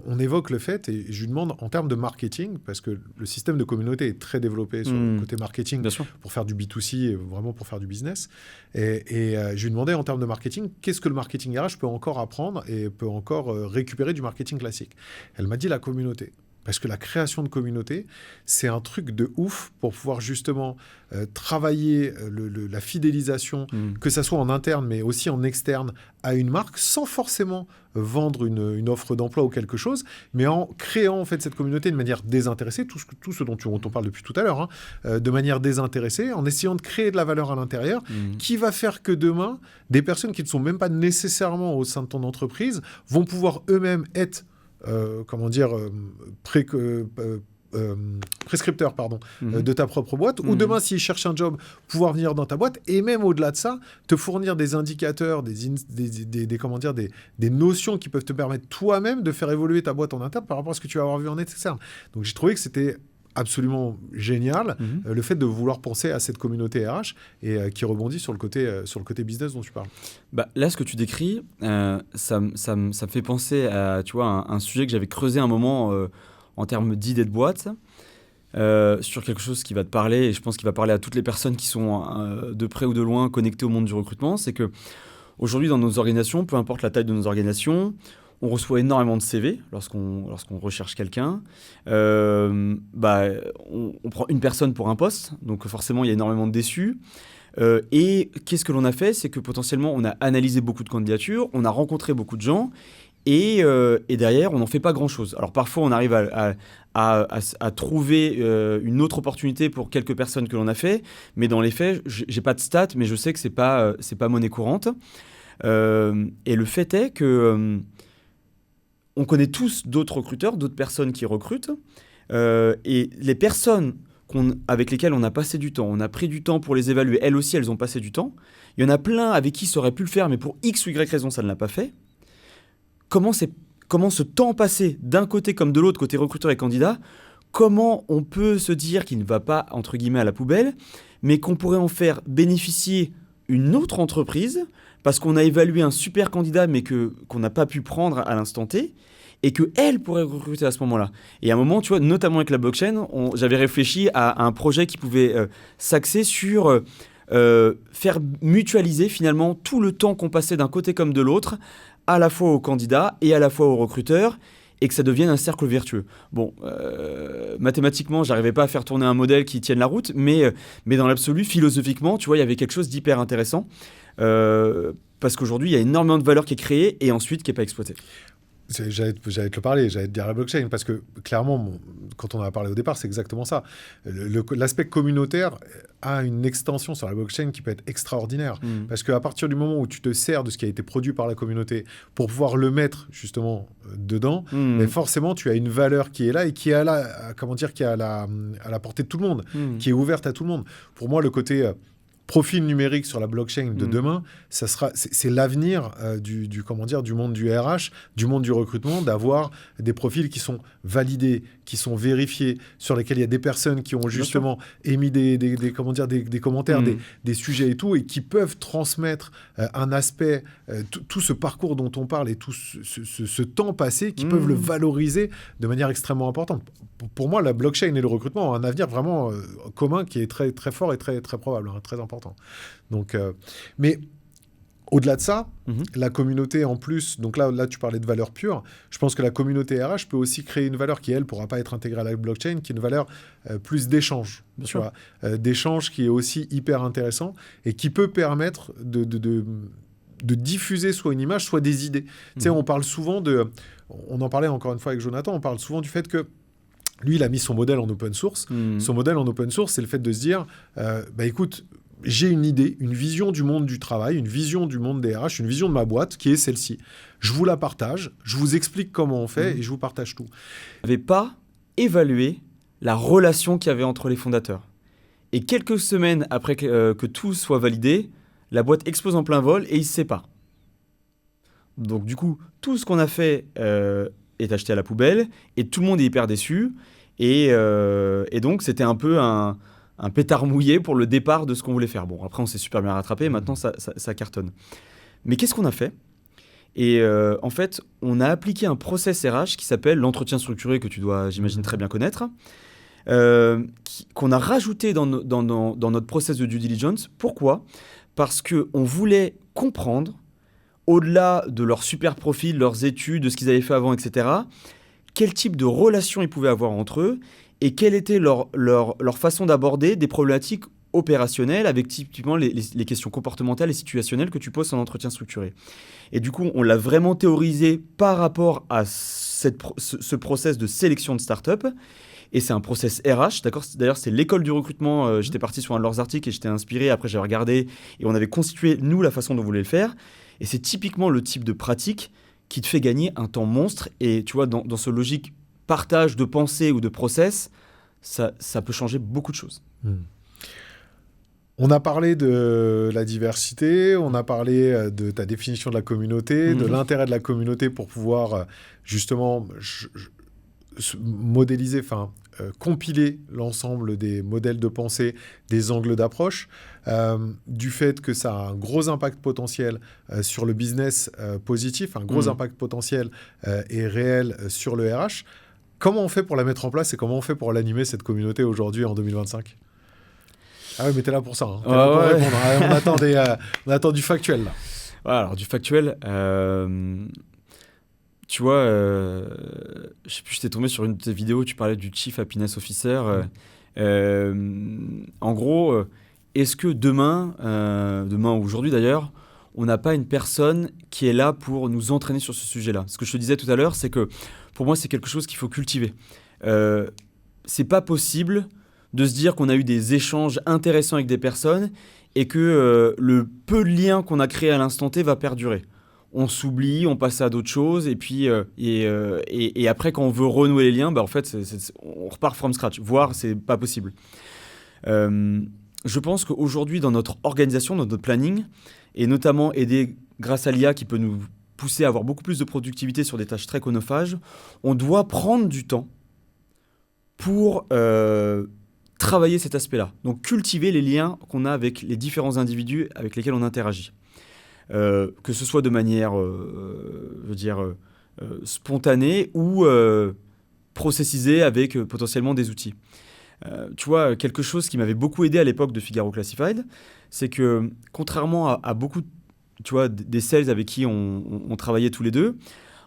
on évoque le fait, et je lui demande en termes de marketing, parce que le système de communauté est très développé sur le côté marketing, pour faire du B2C, et vraiment pour faire du business, et je lui demandais en termes de marketing, qu'est-ce que le marketing RH peut encore apprendre et peut encore récupérer du marketing classique. Elle m'a dit la communauté. Parce que la création de communauté, c'est un truc de ouf pour pouvoir justement travailler la fidélisation, que ça soit en interne, mais aussi en externe, à une marque, sans forcément vendre une offre d'emploi ou quelque chose, mais en créant en fait cette communauté de manière désintéressée, tout ce dont on parle depuis tout à l'heure, de manière désintéressée, en essayant de créer de la valeur à l'intérieur, qui va faire que demain, des personnes qui ne sont même pas nécessairement au sein de ton entreprise vont pouvoir eux-mêmes être prescripteur de ta propre boîte, ou demain, s'ils cherchent un job, pouvoir venir dans ta boîte, et même au-delà de ça, te fournir des indicateurs, des notions qui peuvent te permettre toi-même de faire évoluer ta boîte en interne par rapport à ce que tu vas avoir vu en externe. Donc j'ai trouvé que c'était absolument génial, le fait de vouloir penser à cette communauté RH et qui rebondit sur le côté business dont tu parles. Là, ce que tu décris, ça me fait penser à un sujet que j'avais creusé un moment en termes d'idées de boîte, sur quelque chose qui va te parler, et je pense qu'il va parler à toutes les personnes qui sont de près ou de loin connectées au monde du recrutement. C'est qu'aujourd'hui, dans nos organisations, peu importe la taille de nos organisations, on reçoit énormément de CV lorsqu'on recherche quelqu'un. On prend une personne pour un poste, donc forcément, il y a énormément de déçus. Et qu'est-ce que l'on a fait ? C'est que potentiellement, on a analysé beaucoup de candidatures, on a rencontré beaucoup de gens, et derrière, on n'en fait pas grand-chose. Alors parfois, on arrive à trouver une autre opportunité pour quelques personnes que l'on a fait, mais dans les faits, j'ai pas de stats, mais je sais que c'est pas monnaie courante. Et le fait est que on connaît tous d'autres recruteurs, d'autres personnes qui recrutent, et les personnes avec lesquelles on a passé du temps, on a pris du temps pour les évaluer, elles aussi, elles ont passé du temps. Il y en a plein avec qui ça aurait pu le faire, mais pour X ou Y raison, ça ne l'a pas fait. Comment ce temps passé d'un côté comme de l'autre, côté recruteur et candidat, comment on peut se dire qu'il ne va pas, entre guillemets, à la poubelle, mais qu'on pourrait en faire bénéficier une autre entreprise parce qu'on a évalué un super candidat mais qu'on n'a pas pu prendre à l'instant T et qu'elle pourrait recruter à ce moment-là. Et à un moment, tu vois, notamment avec la blockchain, j'avais réfléchi à un projet qui pouvait s'axer sur faire mutualiser finalement tout le temps qu'on passait d'un côté comme de l'autre, à la fois aux candidats et à la fois aux recruteurs, et que ça devienne un cercle vertueux. Bon, mathématiquement, j'arrivais pas à faire tourner un modèle qui tienne la route, mais dans l'absolu, philosophiquement, tu vois, il y avait quelque chose d'hyper intéressant, parce qu'aujourd'hui, il y a énormément de valeur qui est créée et ensuite qui n'est pas exploitée. J'allais te le parler, j'allais te dire la blockchain, parce que clairement, quand on en a parlé au départ, c'est exactement ça. L'aspect communautaire a une extension sur la blockchain qui peut être extraordinaire, parce qu'à partir du moment où tu te sers de ce qui a été produit par la communauté pour pouvoir le mettre justement dedans, mais forcément, tu as une valeur qui est là et qui est à la portée de tout le monde, qui est ouverte à tout le monde. Pour moi, le côté profil numérique sur la blockchain de demain, c'est l'avenir du monde du RH, du monde du recrutement, d'avoir des profils qui sont validés, qui sont vérifiés, sur lesquels il y a des personnes qui ont justement émis des commentaires, des sujets et tout, et qui peuvent transmettre un aspect, tout ce parcours dont on parle et tout ce temps passé, qui peuvent le valoriser de manière extrêmement importante. Pour moi, la blockchain et le recrutement ont un avenir vraiment commun qui est très, très fort et très, très probable, très important. Donc, mais au-delà de ça, la communauté en plus, donc là, tu parlais de valeur pure, je pense que la communauté RH peut aussi créer une valeur qui, elle, ne pourra pas être intégrée à la blockchain, qui est une valeur plus d'échange. D'échange qui est aussi hyper intéressant et qui peut permettre de diffuser soit une image, soit des idées. Tu sais, on parle souvent on en parlait encore une fois avec Jonathan, on parle souvent du fait que lui, il a mis son modèle en open source. Son modèle en open source, c'est le fait de se dire, écoute, j'ai une idée, une vision du monde du travail, une vision du monde des RH, une vision de ma boîte qui est celle-ci. Je vous la partage, je vous explique comment on fait et je vous partage tout. Je n'avais pas évalué la relation qu'il y avait entre les fondateurs. Et quelques semaines après que tout soit validé, la boîte explose en plein vol et ils se séparent. Donc du coup, tout ce qu'on a fait est acheté à la poubelle et tout le monde est hyper déçu. Et donc, c'était un peu un pétard mouillé pour le départ de ce qu'on voulait faire. Bon, après, on s'est super bien rattrapé. Maintenant, ça cartonne. Mais qu'est-ce qu'on a fait ? Et en fait, on a appliqué un process RH qui s'appelle l'entretien structuré, que tu dois, j'imagine, très bien connaître, qu'on a rajouté dans notre process de due diligence. Pourquoi ? Parce qu'on voulait comprendre, au-delà de leur super profil, leurs études, de ce qu'ils avaient fait avant, etc., quel type de relation ils pouvaient avoir entre eux et quelle était leur façon d'aborder des problématiques opérationnelles avec typiquement les questions comportementales et situationnelles que tu poses en entretien structuré. Et du coup, on l'a vraiment théorisé par rapport à ce process de sélection de start-up. Et c'est un process RH, d'accord ? D'ailleurs, c'est l'école du recrutement. J'étais parti sur un de leurs articles et j'étais inspiré. Après, j'avais regardé et on avait constitué, nous, la façon dont on voulait le faire. Et c'est typiquement le type de pratique qui te fait gagner un temps monstre. Et tu vois, dans ce logique partage de pensée ou de process, ça peut changer beaucoup de choses. On a parlé de la diversité, on a parlé de ta définition de la communauté, de l'intérêt de la communauté pour pouvoir justement modéliser, compiler l'ensemble des modèles de pensée, des angles d'approche, du fait que ça a un gros impact potentiel sur le business positif, un gros impact potentiel et réel sur le RH. Comment on fait pour la mettre en place et comment on fait pour l'animer, cette communauté, aujourd'hui, en 2025 ? Ah oui, mais t'es là pour ça. T'es là pour répondre. On attend du factuel, là. Ouais, alors, du factuel... Tu vois, je sais plus, j'étais tombé sur une de tes vidéos, tu parlais du Chief Happiness Officer. En gros, est-ce que demain ou aujourd'hui d'ailleurs, on n'a pas une personne qui est là pour nous entraîner sur ce sujet-là ? Ce que je te disais tout à l'heure, c'est que pour moi, c'est quelque chose qu'il faut cultiver. C'est pas possible de se dire qu'on a eu des échanges intéressants avec des personnes et que le peu de liens qu'on a créés à l'instant T va perdurer. On s'oublie, on passe à d'autres choses, et puis et après, quand on veut renouer les liens, en fait, on repart from scratch, voire c'est pas possible. Je pense qu'aujourd'hui, dans notre organisation, dans notre planning, et notamment aidé grâce à l'IA qui peut nous pousser à avoir beaucoup plus de productivité sur des tâches très chronophages, on doit prendre du temps pour travailler cet aspect-là. Donc, cultiver les liens qu'on a avec les différents individus avec lesquels on interagit. Que ce soit de manière spontanée ou processisée avec potentiellement des outils. Tu vois, quelque chose qui m'avait beaucoup aidé à l'époque de Figaro Classified, c'est que contrairement à beaucoup des sales avec qui on travaillait tous les deux,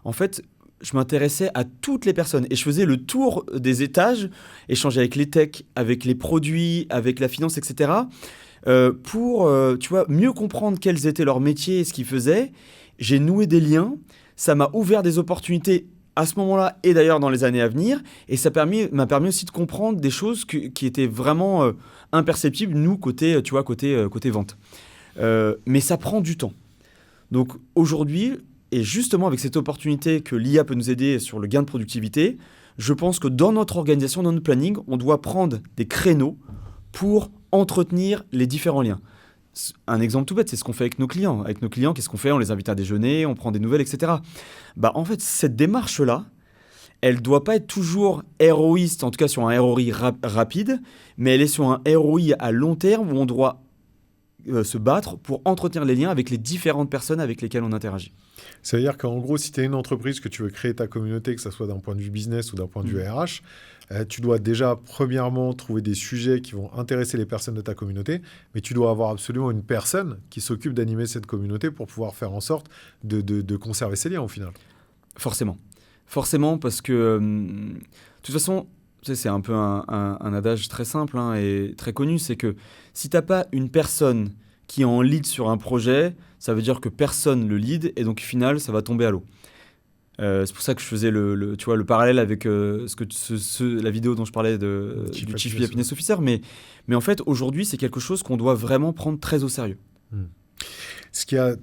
en fait, je m'intéressais à toutes les personnes et je faisais le tour des étages, échanger avec les techs, avec les produits, avec la finance, etc., pour mieux comprendre quels étaient leurs métiers et ce qu'ils faisaient. J'ai noué des liens, ça m'a ouvert des opportunités à ce moment-là et d'ailleurs dans les années à venir, et ça m'a permis aussi de comprendre des choses qui étaient vraiment imperceptibles, nous, côté vente. Mais ça prend du temps. Donc aujourd'hui, et justement avec cette opportunité que l'IA peut nous aider sur le gain de productivité, je pense que dans notre organisation, dans notre planning, on doit prendre des créneaux pour entretenir les différents liens. Un exemple tout bête, c'est ce qu'on fait avec nos clients. Avec nos clients, qu'est-ce qu'on fait? On les invite à déjeuner, on prend des nouvelles, etc. Bah, en fait, cette démarche-là, elle ne doit pas être toujours héroïste, en tout cas sur un ROI rapide, mais elle est sur un ROI à long terme où on doit se battre pour entretenir les liens avec les différentes personnes avec lesquelles on interagit. Ça veut dire qu'en gros, si tu es une entreprise, que tu veux créer ta communauté, que ce soit d'un point de vue business ou d'un point de vue RH, tu dois déjà, premièrement, trouver des sujets qui vont intéresser les personnes de ta communauté, mais tu dois avoir absolument une personne qui s'occupe d'animer cette communauté pour pouvoir faire en sorte de conserver ces liens au final. Forcément. Forcément, parce que, de toute façon, tu sais, c'est un peu un adage très simple et très connu, c'est que si tu n'as pas une personne qui est en lead sur un projet, ça veut dire que personne le lead, et donc au final, ça va tomber à l'eau. C'est pour ça que je faisais tu vois, le parallèle avec la vidéo dont je parlais du Chief Happiness Officer, mais en fait, aujourd'hui, c'est quelque chose qu'on doit vraiment prendre très au sérieux. Ce qu'il y a,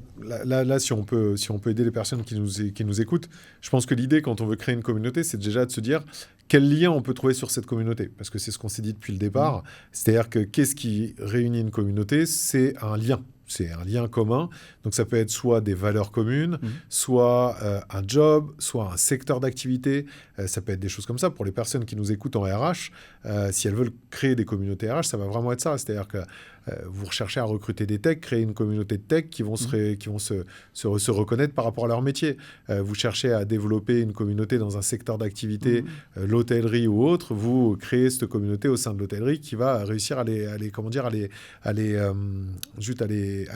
là, si on peut aider les personnes qui nous écoutent, je pense que l'idée, quand on veut créer une communauté, c'est déjà de se dire quel lien on peut trouver sur cette communauté. Parce que c'est ce qu'on s'est dit depuis le départ. C'est-à-dire que qu'est-ce qui réunit une communauté? C'est un lien. C'est un lien commun. Donc, ça peut être soit des valeurs communes, soit un job, soit un secteur d'activité. Ça peut être des choses comme ça. Pour les personnes qui nous écoutent en RH, si elles veulent créer des communautés RH, ça va vraiment être ça. C'est-à-dire que vous recherchez à recruter des techs, créer une communauté de techs qui vont se reconnaître par rapport à leur métier. Vous cherchez à développer une communauté dans un secteur d'activité, l'hôtellerie ou autre. Vous créez cette communauté au sein de l'hôtellerie qui va réussir à les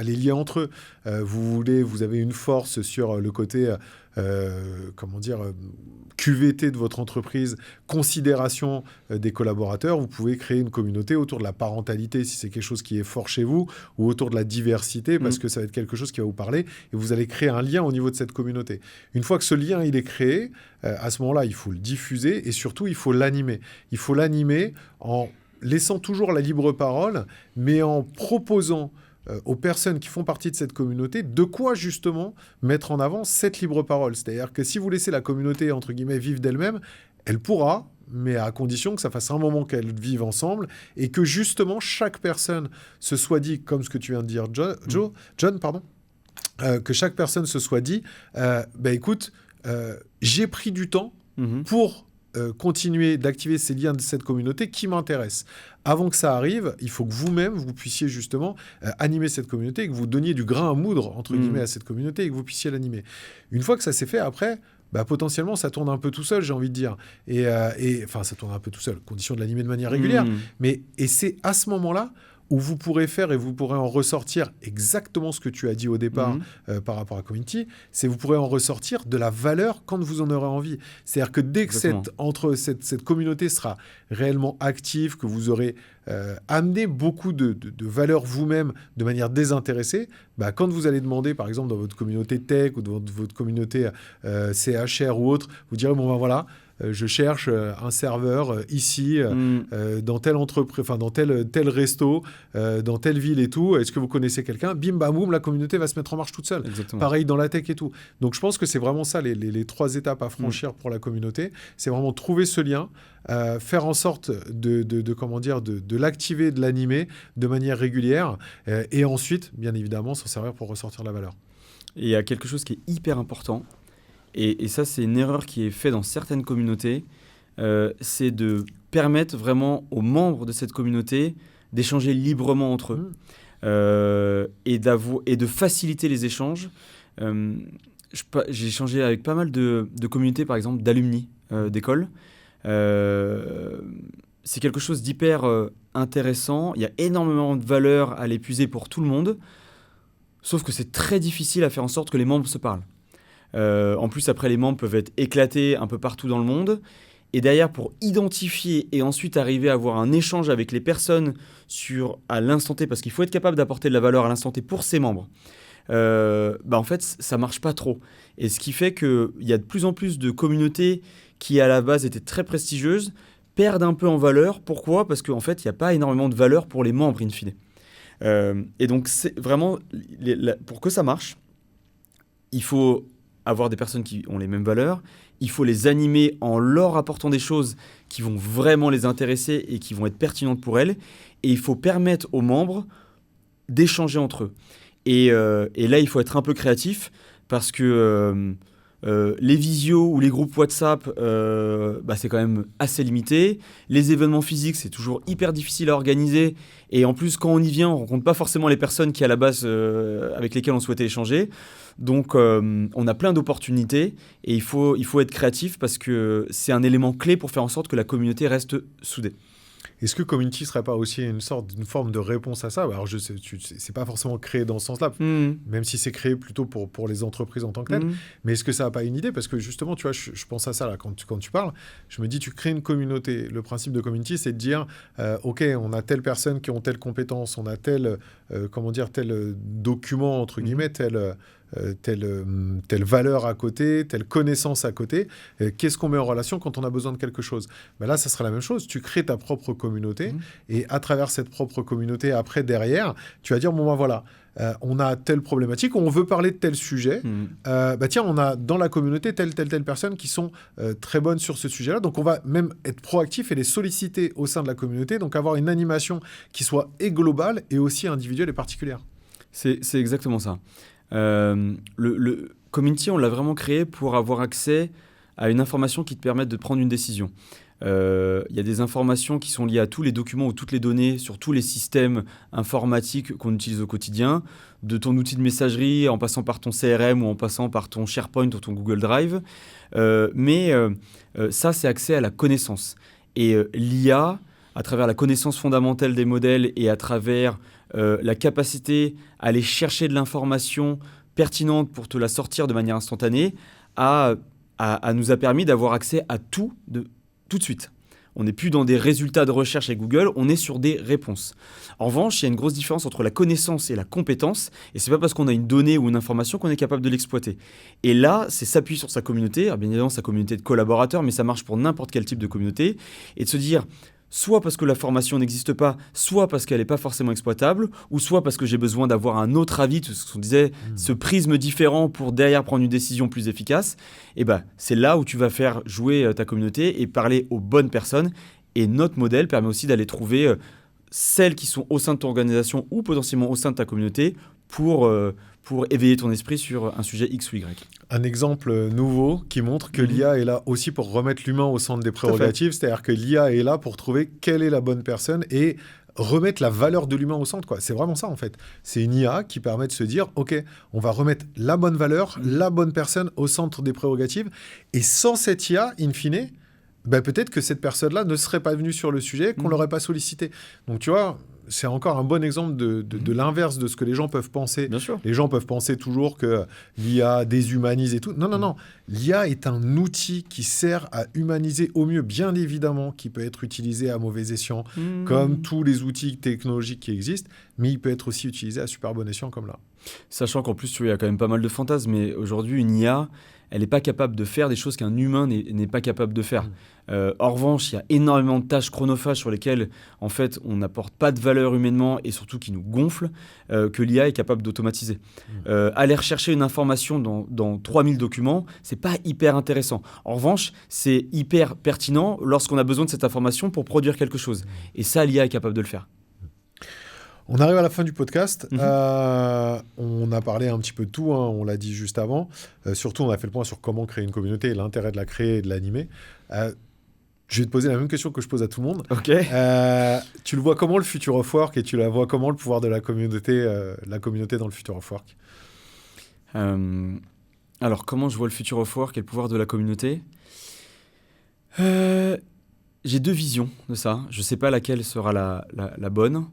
lier entre eux. Vous avez une force sur le côté QVT de votre entreprise, considération des collaborateurs. Vous pouvez créer une communauté autour de la parentalité si c'est quelque chose qui est fort chez vous, ou autour de la diversité parce que ça va être quelque chose qui va vous parler, et vous allez créer un lien au niveau de cette communauté. Une fois que ce lien il est créé, à ce moment-là, il faut le diffuser et surtout il faut l'animer. Il faut l'animer en laissant toujours la libre parole, mais en proposant aux personnes qui font partie de cette communauté, de quoi justement mettre en avant cette libre parole. C'est-à-dire que si vous laissez la communauté, entre guillemets, vivre d'elle-même, elle pourra, mais à condition que ça fasse un moment qu'elles vivent ensemble et que justement chaque personne se soit dit, comme ce que tu viens de dire, John, que chaque personne se soit dit, écoute, j'ai pris du temps pour continuer d'activer ces liens de cette communauté qui m'intéressent. Avant que ça arrive, il faut que vous-même, vous puissiez justement animer cette communauté et que vous donniez du grain à moudre, entre guillemets, à cette communauté et que vous puissiez l'animer. Une fois que ça s'est fait, après, potentiellement, ça tourne un peu tout seul, j'ai envie de dire. Enfin, ça tourne un peu tout seul, condition de l'animer de manière régulière. Et c'est à ce moment-là où vous pourrez faire et vous pourrez en ressortir exactement ce que tu as dit au départ par rapport à Community, c'est vous pourrez en ressortir de la valeur quand vous en aurez envie. C'est-à-dire que dès que cette communauté sera réellement active, que vous aurez amené beaucoup de valeur vous-même de manière désintéressée, quand vous allez demander, par exemple, dans votre communauté tech ou dans votre communauté CHR ou autre, vous direz, voilà, je cherche un serveur ici, dans telle entreprise, enfin dans tel resto, dans telle ville et tout. Est-ce que vous connaissez quelqu'un? Bim, bam, boum, la communauté va se mettre en marche toute seule. Exactement. Pareil dans la tech et tout. Donc je pense que c'est vraiment ça, les 3 étapes à franchir pour la communauté. C'est vraiment trouver ce lien, faire en sorte de l'activer, de l'animer de manière régulière et ensuite, bien évidemment, s'en servir pour ressortir la valeur. Et il y a quelque chose qui est hyper important. Et ça, c'est une erreur qui est faite dans certaines communautés, c'est de permettre vraiment aux membres de cette communauté d'échanger librement entre eux et de faciliter les échanges. J'ai échangé avec pas mal de communautés, par exemple, d'alumni d'école. C'est quelque chose d'hyper intéressant. Il y a énormément de valeur à l'épuiser pour tout le monde, sauf que c'est très difficile à faire en sorte que les membres se parlent. En plus, après, les membres peuvent être éclatés un peu partout dans le monde. Et derrière, pour identifier et ensuite arriver à avoir un échange avec les personnes à l'instant T, parce qu'il faut être capable d'apporter de la valeur à l'instant T pour ses membres, en fait, ça ne marche pas trop. Et ce qui fait qu'il y a de plus en plus de communautés qui, à la base, étaient très prestigieuses, perdent un peu en valeur. Pourquoi ? Parce qu'en fait, il n'y a pas énormément de valeur pour les membres, in fine. Et donc, c'est vraiment, pour que ça marche, il faut avoir des personnes qui ont les mêmes valeurs, il faut les animer en leur apportant des choses qui vont vraiment les intéresser et qui vont être pertinentes pour elles, et il faut permettre aux membres d'échanger entre eux. Et là, il faut être un peu créatif parce que les visios ou les groupes WhatsApp, c'est quand même assez limité. Les événements physiques, c'est toujours hyper difficile à organiser. Et en plus, quand on y vient, on ne rencontre pas forcément les personnes qui, à la base, avec lesquelles on souhaitait échanger. Donc, on a plein d'opportunités et il faut être créatif parce que c'est un élément clé pour faire en sorte que la communauté reste soudée. Est-ce que Community ne serait pas aussi une forme de réponse à ça? Alors, je sais, c'est pas forcément créé dans ce sens-là, même si c'est créé plutôt pour les entreprises en tant que telles. Mais est-ce que ça n'a pas une idée? Parce que justement, tu vois, je pense à ça là, quand tu parles. Je me dis, tu crées une communauté. Le principe de Community, c'est de dire, OK, on a telle personne qui ont telle compétence, on a tel document, entre guillemets, telle valeur à côté, telle connaissance à côté. Qu'est-ce qu'on met en relation quand on a besoin de quelque chose? Là, ça sera la même chose. Tu crées ta propre communauté et à travers cette propre communauté, après, derrière, tu vas dire, voilà, on a telle problématique, on veut parler de tel sujet. Tiens, on a dans la communauté telle personne qui sont très bonnes sur ce sujet-là. Donc, on va même être proactif et les solliciter au sein de la communauté. Donc, avoir une animation qui soit et globale et aussi individuelle et particulière. C'est exactement ça. Le Community, on l'a vraiment créé pour avoir accès à une information qui te permette de prendre une décision. Il y a des informations qui sont liées à tous les documents ou toutes les données sur tous les systèmes informatiques qu'on utilise au quotidien, de ton outil de messagerie en passant par ton CRM ou en passant par ton SharePoint ou ton Google Drive. Mais ça, c'est accès à la connaissance. Et l'IA, à travers la connaissance fondamentale des modèles et à travers la capacité à aller chercher de l'information pertinente pour te la sortir de manière instantanée, nous a permis d'avoir accès à tout de suite. On n'est plus dans des résultats de recherche avec Google, on est sur des réponses. En revanche, il y a une grosse différence entre la connaissance et la compétence, et c'est pas parce qu'on a une donnée ou une information qu'on est capable de l'exploiter. Et là, c'est s'appuyer sur sa communauté, bien évidemment sa communauté de collaborateurs, mais ça marche pour n'importe quel type de communauté, et de se dire, soit parce que la formation n'existe pas, soit parce qu'elle n'est pas forcément exploitable, ou soit parce que j'ai besoin d'avoir un autre avis, tout ce qu'on disait, ce prisme différent pour derrière prendre une décision plus efficace, et c'est là où tu vas faire jouer ta communauté et parler aux bonnes personnes. Et notre modèle permet aussi d'aller trouver celles qui sont au sein de ton organisation ou potentiellement au sein de ta communauté pour éveiller ton esprit sur un sujet X ou Y. Un exemple nouveau qui montre que l'IA est là aussi pour remettre l'humain au centre des prérogatives, c'est-à-dire que l'IA est là pour trouver quelle est la bonne personne et remettre la valeur de l'humain au centre, quoi. C'est vraiment ça, en fait. C'est une IA qui permet de se dire, OK, on va remettre la bonne valeur, la bonne personne au centre des prérogatives. Et sans cette IA, in fine, peut-être que cette personne-là ne serait pas venue sur le sujet, qu'on ne l'aurait pas sollicité. Donc, tu vois, c'est encore un bon exemple de l'inverse de ce que les gens peuvent penser. Bien sûr. Les gens peuvent penser toujours que l'IA déshumanise et tout. Non. L'IA est un outil qui sert à humaniser au mieux, bien évidemment, qui peut être utilisé à mauvais escient, comme tous les outils technologiques qui existent, mais il peut être aussi utilisé à super bon escient, comme là. Sachant qu'en plus, il y a quand même pas mal de fantasmes, mais aujourd'hui, une IA, elle n'est pas capable de faire des choses qu'un humain n'est pas capable de faire. En revanche, il y a énormément de tâches chronophages sur lesquelles, en fait, on n'apporte pas de valeur humainement et surtout qui nous gonflent, que l'IA est capable d'automatiser. Aller rechercher une information dans 3000 documents, c'est pas hyper intéressant. En revanche, c'est hyper pertinent lorsqu'on a besoin de cette information pour produire quelque chose. Et ça, l'IA est capable de le faire. On arrive à la fin du podcast. On a parlé un petit peu de tout, hein, on l'a dit juste avant. Surtout, on a fait le point sur comment créer une communauté et l'intérêt de la créer et de l'animer. Je vais te poser la même question que je pose à tout le monde. Ok. Tu le vois comment, le Future of Work, et tu la vois comment, le pouvoir de la communauté dans le Future of Work? Alors, comment je vois le Future of Work et le pouvoir de la communauté? J'ai deux visions de ça. Je ne sais pas laquelle sera la bonne.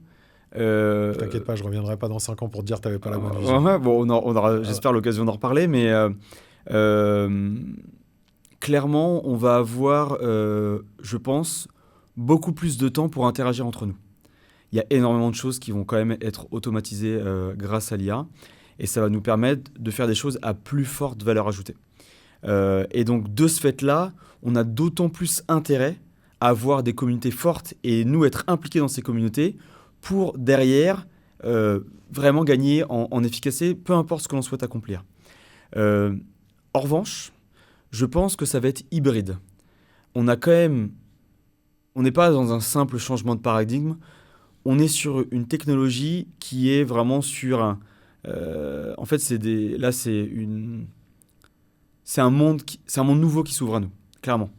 T'inquiète pas, je reviendrai pas dans 5 ans pour te dire que tu n'avais pas la bonne vision. Bon, on aura, j'espère, l'occasion d'en reparler, mais clairement, on va avoir, je pense, beaucoup plus de temps pour interagir entre nous. Il y a énormément de choses qui vont quand même être automatisées grâce à l'IA, et ça va nous permettre de faire des choses à plus forte valeur ajoutée. Et donc, de ce fait-là, on a d'autant plus intérêt à avoir des communautés fortes et nous être impliqués dans ces communautés pour derrière vraiment gagner en efficacité, peu importe ce que l'on souhaite accomplir. En revanche, je pense que ça va être hybride. On n'est pas dans un simple changement de paradigme. on est sur une technologie qui est vraiment sur un... en fait, c'est un monde nouveau qui s'ouvre à nous, clairement.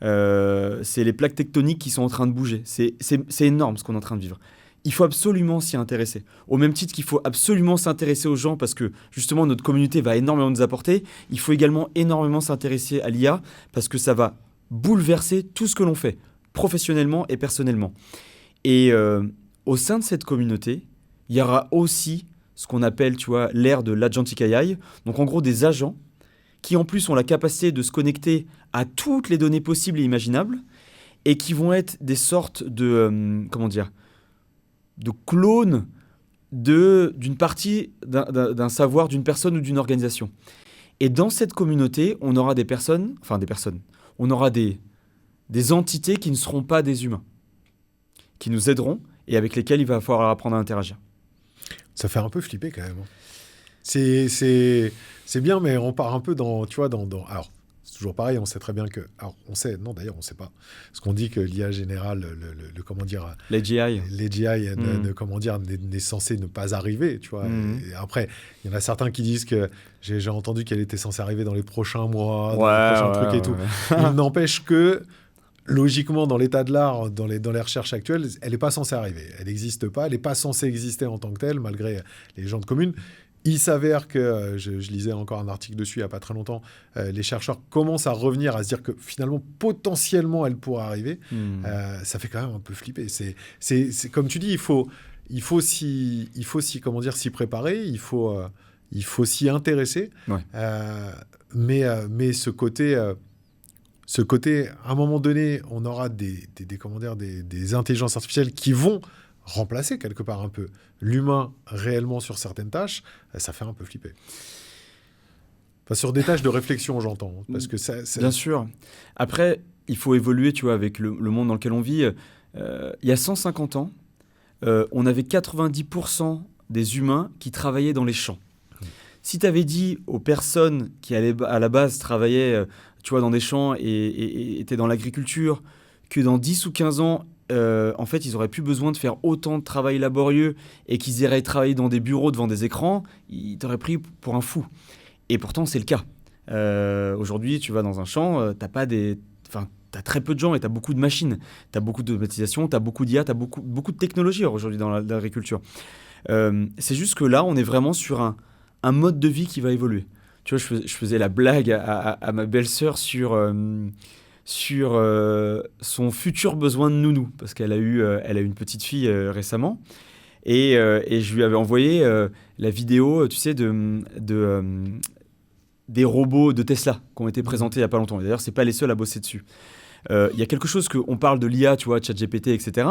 C'est les plaques tectoniques qui sont en train de bouger. C'est énorme ce qu'on est en train de vivre. Il faut absolument s'y intéresser. Au même titre qu'il faut absolument s'intéresser aux gens parce que justement notre communauté va énormément nous apporter, il faut également énormément s'intéresser à l'IA parce que ça va bouleverser tout ce que l'on fait, professionnellement et personnellement. Et au sein de cette communauté, il y aura aussi ce qu'on appelle, tu vois, l'ère de l'Agentic AI. Donc en gros des agents qui en plus ont la capacité de se connecter à toutes les données possibles et imaginables et qui vont être des sortes de, de clones d'une partie d'un savoir d'une personne ou d'une organisation. Et dans cette communauté, on aura on aura des entités qui ne seront pas des humains, qui nous aideront et avec lesquelles il va falloir apprendre à interagir. Ça fait un peu flipper quand même. C'est bien, mais on part un peu dans... Alors, c'est toujours pareil, on sait très bien que... Alors, on sait... Non, d'ailleurs, on ne sait pas. Parce qu'on dit que l'IA générale, l'AGI n'est censé ne pas arriver, tu vois. Et après, il y en a certains qui disent que... J'ai entendu qu'elle était censée arriver dans les prochains mois, dans les prochains trucs et tout. Il n'empêche que... Logiquement, dans l'état de l'art, dans les recherches actuelles, elle n'est pas censée arriver. Elle n'existe pas, elle n'est pas censée exister en tant que telle, malgré les légendes communes. Il s'avère que, je lisais encore un article dessus il n'y a pas très longtemps, les chercheurs commencent à revenir, à se dire que finalement, potentiellement, elle pourrait arriver. Ça fait quand même un peu flipper. C'est comme tu dis, il faut s'y préparer, il faut s'y intéresser. Ouais. Mais ce côté, à un moment donné, on aura des intelligences artificielles qui vont remplacer quelque part un peu l'humain réellement sur certaines tâches. Ça fait un peu flipper. Enfin, sur des tâches de réflexion, j'entends. Parce que Bien sûr. Après, il faut évoluer, tu vois, avec le monde dans lequel on vit. Il y a 150 ans, on avait 90% des humains qui travaillaient dans les champs. Si tu avais dit aux personnes qui à la base travaillaient tu vois, dans des champs et étaient dans l'agriculture, que dans 10 ou 15 ans, en fait, ils n'auraient plus besoin de faire autant de travail laborieux et qu'ils iraient travailler dans des bureaux devant des écrans, ils t'auraient pris pour un fou. Et pourtant, c'est le cas. Aujourd'hui, tu vas dans un champ, t'as très peu de gens et t'as beaucoup de machines. T'as beaucoup d'automatisation, t'as beaucoup d'IA, t'as beaucoup de technologies aujourd'hui dans l'agriculture. C'est juste que là, on est vraiment sur un mode de vie qui va évoluer. Tu vois, je faisais la blague à ma belle-sœur sur son futur besoin de nounou, parce qu'elle a eu une petite fille récemment, et je lui avais envoyé la vidéo, tu sais, des robots de Tesla qui ont été présentés il n'y a pas longtemps. Et d'ailleurs, c'est pas les seuls à bosser dessus. Il y a quelque chose qu'on parle de l'IA, tu vois, ChatGPT, etc.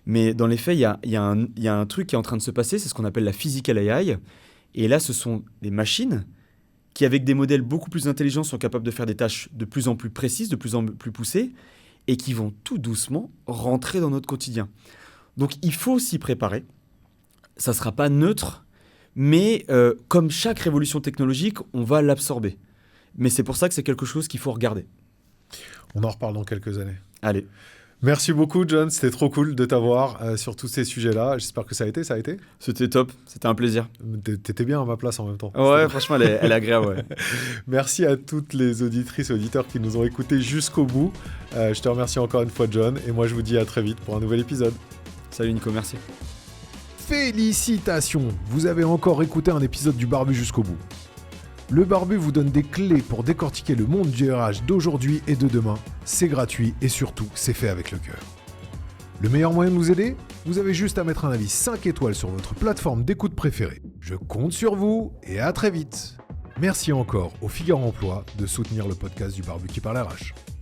Mais dans les faits, il y a un truc qui est en train de se passer, c'est ce qu'on appelle la physical AI. Et là, ce sont des machines qui, avec des modèles beaucoup plus intelligents, sont capables de faire des tâches de plus en plus précises, de plus en plus poussées, et qui vont tout doucement rentrer dans notre quotidien. Donc, il faut s'y préparer. Ça ne sera pas neutre, mais comme chaque révolution technologique, on va l'absorber. Mais c'est pour ça que c'est quelque chose qu'il faut regarder. On en reparle dans quelques années. Allez. Merci beaucoup, John. C'était trop cool de t'avoir sur tous ces sujets-là. J'espère que ça a été. C'était top. C'était un plaisir. T'étais bien à ma place en même temps. Ouais, franchement, elle est agréable. Ouais. Merci à toutes les auditrices et auditeurs qui nous ont écoutés jusqu'au bout. Je te remercie encore une fois, John. Et moi, je vous dis à très vite pour un nouvel épisode. Salut Nico, merci. Félicitations. Vous avez encore écouté un épisode du Barbu jusqu'au bout. Le Barbu vous donne des clés pour décortiquer le monde du RH d'aujourd'hui et de demain. C'est gratuit et surtout, c'est fait avec le cœur. Le meilleur moyen de nous aider ? Vous avez juste à mettre un avis 5 étoiles sur votre plateforme d'écoute préférée. Je compte sur vous et à très vite. Merci encore au Figaro Emploi de soutenir le podcast du Barbu qui parle RH.